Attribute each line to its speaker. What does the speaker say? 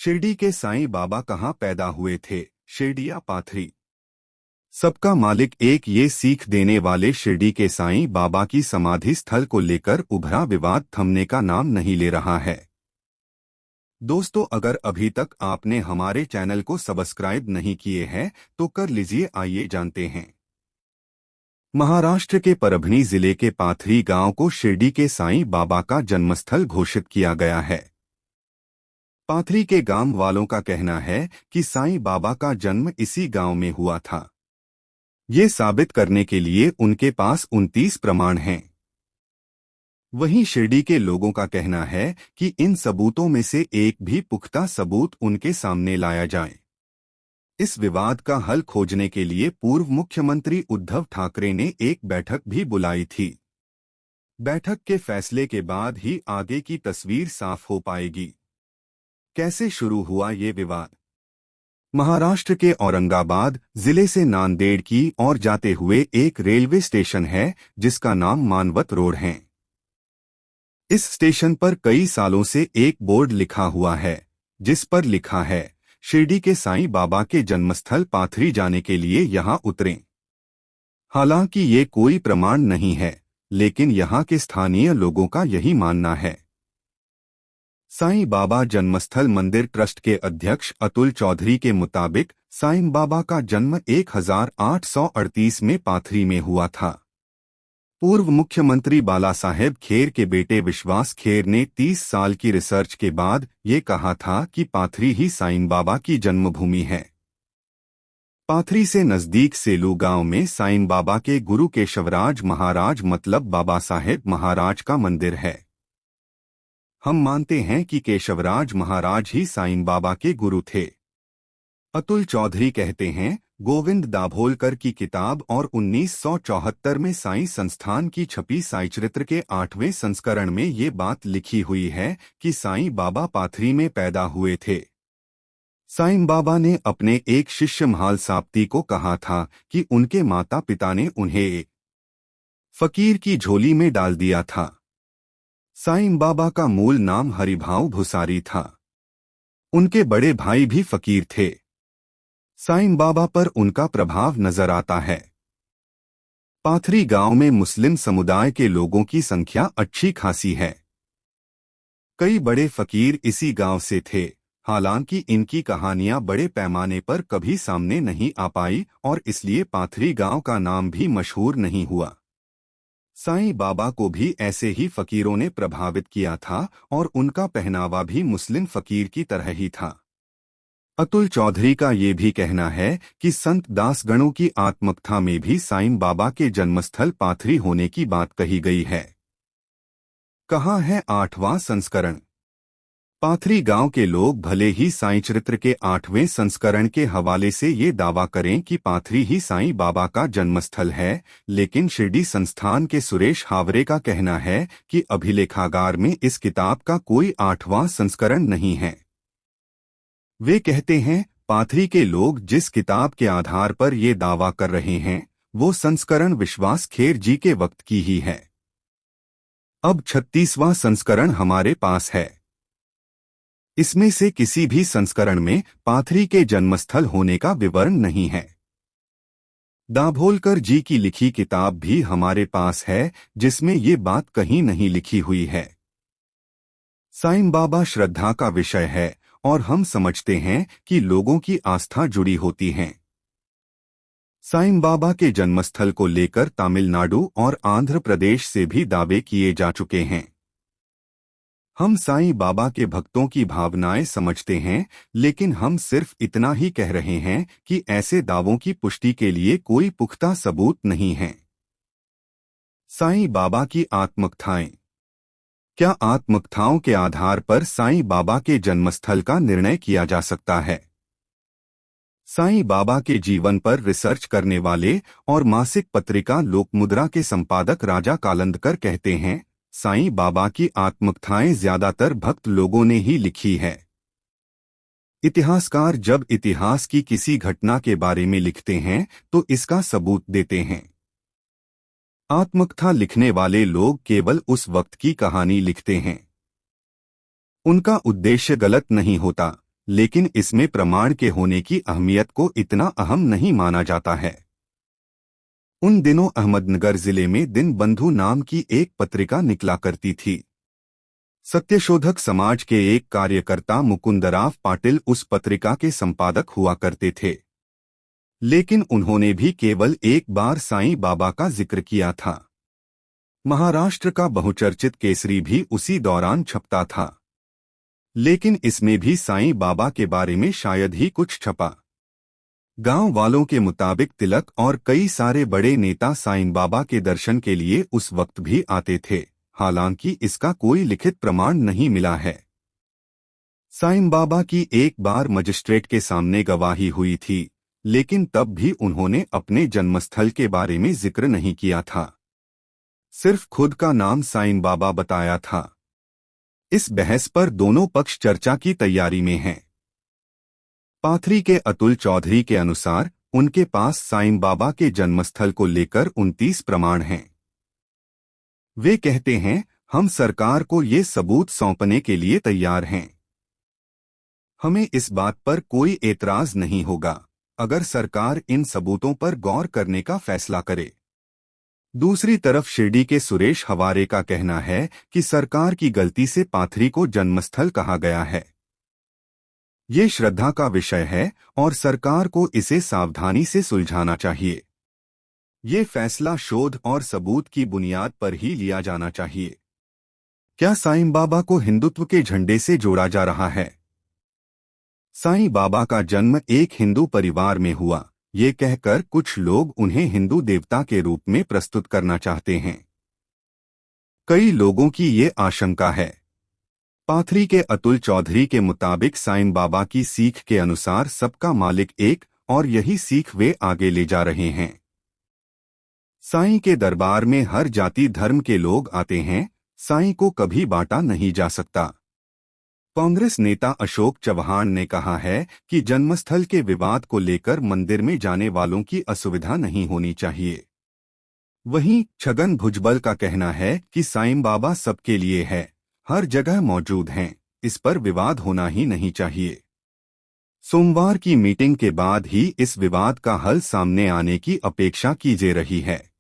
Speaker 1: शिरडी के साईं बाबा कहाँ पैदा हुए थे? शिरडी या पाथरी? सबका मालिक एक ये सीख देने वाले शिरडी के साईं बाबा की समाधि स्थल को लेकर उभरा विवाद थमने का नाम नहीं ले रहा है। दोस्तों, अगर अभी तक आपने हमारे चैनल को सब्सक्राइब नहीं किए हैं तो कर लीजिए। आइए जानते हैं। महाराष्ट्र के परभणी जिले के पाथरी गांव को शिरडी के साईं बाबा का जन्मस्थल घोषित किया गया है। पाथरी के गांव वालों का कहना है कि साईं बाबा का जन्म इसी गांव में हुआ था। ये साबित करने के लिए उनके पास 29 प्रमाण हैं। वहीं शिरडी के लोगों का कहना है कि इन सबूतों में से एक भी पुख्ता सबूत उनके सामने लाया जाए। इस विवाद का हल खोजने के लिए पूर्व मुख्यमंत्री उद्धव ठाकरे ने एक बैठक भी बुलाई थी। बैठक के फैसले के बाद ही आगे की तस्वीर साफ हो पाएगी। कैसे शुरू हुआ ये विवाद? महाराष्ट्र के औरंगाबाद जिले से नांदेड़ की ओर जाते हुए एक रेलवे स्टेशन है जिसका नाम मानवत रोड है। इस स्टेशन पर कई सालों से एक बोर्ड लिखा हुआ है जिस पर लिखा है, शिरडी के साईं बाबा के जन्मस्थल पाथरी जाने के लिए यहां उतरें। हालांकि ये कोई प्रमाण नहीं है, लेकिन यहां के स्थानीय लोगों का यही मानना है। साईं बाबा जन्मस्थल मंदिर ट्रस्ट के अध्यक्ष अतुल चौधरी के मुताबिक साईं बाबा का जन्म 1838 में पाथरी में हुआ था। पूर्व मुख्यमंत्री बालासाहेब खेर के बेटे विश्वास खेर ने 30 साल की रिसर्च के बाद ये कहा था कि पाथरी ही साईं बाबा की जन्मभूमि है। पाथरी से नजदीक सेलू गांव में साईं बाबा के गुरु केशवराज महाराज मतलब बाबा साहेब महाराज का मंदिर है। हम मानते हैं कि केशवराज महाराज ही साईं बाबा के गुरु थे। अतुल चौधरी कहते हैं, गोविंद दाभोलकर की किताब और 1974 में साईं संस्थान की छपी साईचरित्र के 8वें संस्करण में ये बात लिखी हुई है कि साईं बाबा पाथरी में पैदा हुए थे। साईं बाबा ने अपने एक शिष्य महाल साप्ती को कहा था कि उनके माता पिता ने उन्हें एक फकीर की झोली में डाल दिया था। साईं बाबा का मूल नाम हरिभाऊ भुसारी था। उनके बड़े भाई भी फकीर थे। साईं बाबा पर उनका प्रभाव नजर आता है। पाथरी गांव में मुस्लिम समुदाय के लोगों की संख्या अच्छी खासी है। कई बड़े फकीर इसी गांव से थे। हालांकि इनकी कहानियां बड़े पैमाने पर कभी सामने नहीं आ पाई और इसलिए पाथरी गांव का नाम भी मशहूर नहीं हुआ। साईं बाबा को भी ऐसे ही फकीरों ने प्रभावित किया था और उनका पहनावा भी मुस्लिम फकीर की तरह ही था। अतुल चौधरी का ये भी कहना है कि संत दासगणों की आत्मकथा में भी साईं बाबा के जन्मस्थल पाथरी होने की बात कही गई है। कहाँ है 8वां संस्करण? पाथरी गांव के लोग भले ही साईंचरित्र के 8वें संस्करण के हवाले से ये दावा करें कि पाथरी ही साईं बाबा का जन्मस्थल है, लेकिन शिरडी संस्थान के सुरेश हावरे का कहना है कि अभिलेखागार में इस किताब का कोई 8वां संस्करण नहीं है। वे कहते हैं, पाथरी के लोग जिस किताब के आधार पर ये दावा कर रहे हैं वो संस्करण विश्वास खेर जी के वक्त की ही है। अब 36वां संस्करण हमारे पास है। इसमें से किसी भी संस्करण में पाथरी के जन्मस्थल होने का विवरण नहीं है। दाभोलकर जी की लिखी किताब भी हमारे पास है जिसमें ये बात कहीं नहीं लिखी हुई है। साईं बाबा श्रद्धा का विषय है और हम समझते हैं कि लोगों की आस्था जुड़ी होती है। साईं बाबा के जन्मस्थल को लेकर तमिलनाडु और आंध्र प्रदेश से भी दावे किए जा चुके हैं। हम साईं बाबा के भक्तों की भावनाएं समझते हैं, लेकिन हम सिर्फ इतना ही कह रहे हैं कि ऐसे दावों की पुष्टि के लिए कोई पुख्ता सबूत नहीं है। साईं बाबा की आत्मकथाएं। क्या आत्मकथाओं के आधार पर साईं बाबा के जन्मस्थल का निर्णय किया जा सकता है? साईं बाबा के जीवन पर रिसर्च करने वाले और मासिक पत्रिका लोकमुद्रा के संपादक राजा कालंदकर कहते हैं, साईं बाबा की आत्मकथाएं ज्यादातर भक्त लोगों ने ही लिखी है। इतिहासकार जब इतिहास की किसी घटना के बारे में लिखते हैं तो इसका सबूत देते हैं। आत्मकथा लिखने वाले लोग केवल उस वक्त की कहानी लिखते हैं। उनका उद्देश्य गलत नहीं होता, लेकिन इसमें प्रमाण के होने की अहमियत को इतना अहम नहीं माना जाता है। उन दिनों अहमदनगर जिले में दिन बंधु नाम की एक पत्रिका निकला करती थी। सत्यशोधक समाज के एक कार्यकर्ता मुकुंदराव पाटिल उस पत्रिका के संपादक हुआ करते थे, लेकिन उन्होंने भी केवल एक बार साईं बाबा का जिक्र किया था। महाराष्ट्र का बहुचर्चित केसरी भी उसी दौरान छपता था, लेकिन इसमें भी साईं बाबा के बारे में शायद ही कुछ छपा। गांव वालों के मुताबिक तिलक और कई सारे बड़े नेता साईं बाबा के दर्शन के लिए उस वक्त भी आते थे, हालांकि इसका कोई लिखित प्रमाण नहीं मिला है। साईं बाबा की एक बार मजिस्ट्रेट के सामने गवाही हुई थी, लेकिन तब भी उन्होंने अपने जन्मस्थल के बारे में जिक्र नहीं किया था, सिर्फ खुद का नाम साईं बाबा बताया था। इस बहस पर दोनों पक्ष चर्चा की तैयारी में हैं। पाथरी के अतुल चौधरी के अनुसार उनके पास साईं बाबा के जन्मस्थल को लेकर 29 प्रमाण हैं। वे कहते हैं, हम सरकार को ये सबूत सौंपने के लिए तैयार हैं। हमें इस बात पर कोई एतराज नहीं होगा अगर सरकार इन सबूतों पर गौर करने का फैसला करे। दूसरी तरफ शिरडी के सुरेश हवारे का कहना है कि सरकार की गलती से पाथरी को जन्मस्थल कहा गया है। ये श्रद्धा का विषय है और सरकार को इसे सावधानी से सुलझाना चाहिए। ये फैसला शोध और सबूत की बुनियाद पर ही लिया जाना चाहिए। क्या साईं बाबा को हिंदुत्व के झंडे से जोड़ा जा रहा है? साईं बाबा का जन्म एक हिंदू परिवार में हुआ, ये कहकर कुछ लोग उन्हें हिंदू देवता के रूप में प्रस्तुत करना चाहते हैं। कई लोगों की ये आशंका है। पाथरी के अतुल चौधरी के मुताबिक साईं बाबा की सीख के अनुसार सबका मालिक एक, और यही सीख वे आगे ले जा रहे हैं। साईं के दरबार में हर जाति धर्म के लोग आते हैं, साईं को कभी बांटा नहीं जा सकता। कांग्रेस नेता अशोक चव्हाण ने कहा है कि जन्मस्थल के विवाद को लेकर मंदिर में जाने वालों की असुविधा नहीं होनी चाहिए। वहीं छगन भुजबल का कहना है कि साईं बाबा सबके लिए है, हर जगह मौजूद हैं, इस पर विवाद होना ही नहीं चाहिए। सोमवार की मीटिंग के बाद ही इस विवाद का हल सामने आने की अपेक्षा की जा रही है।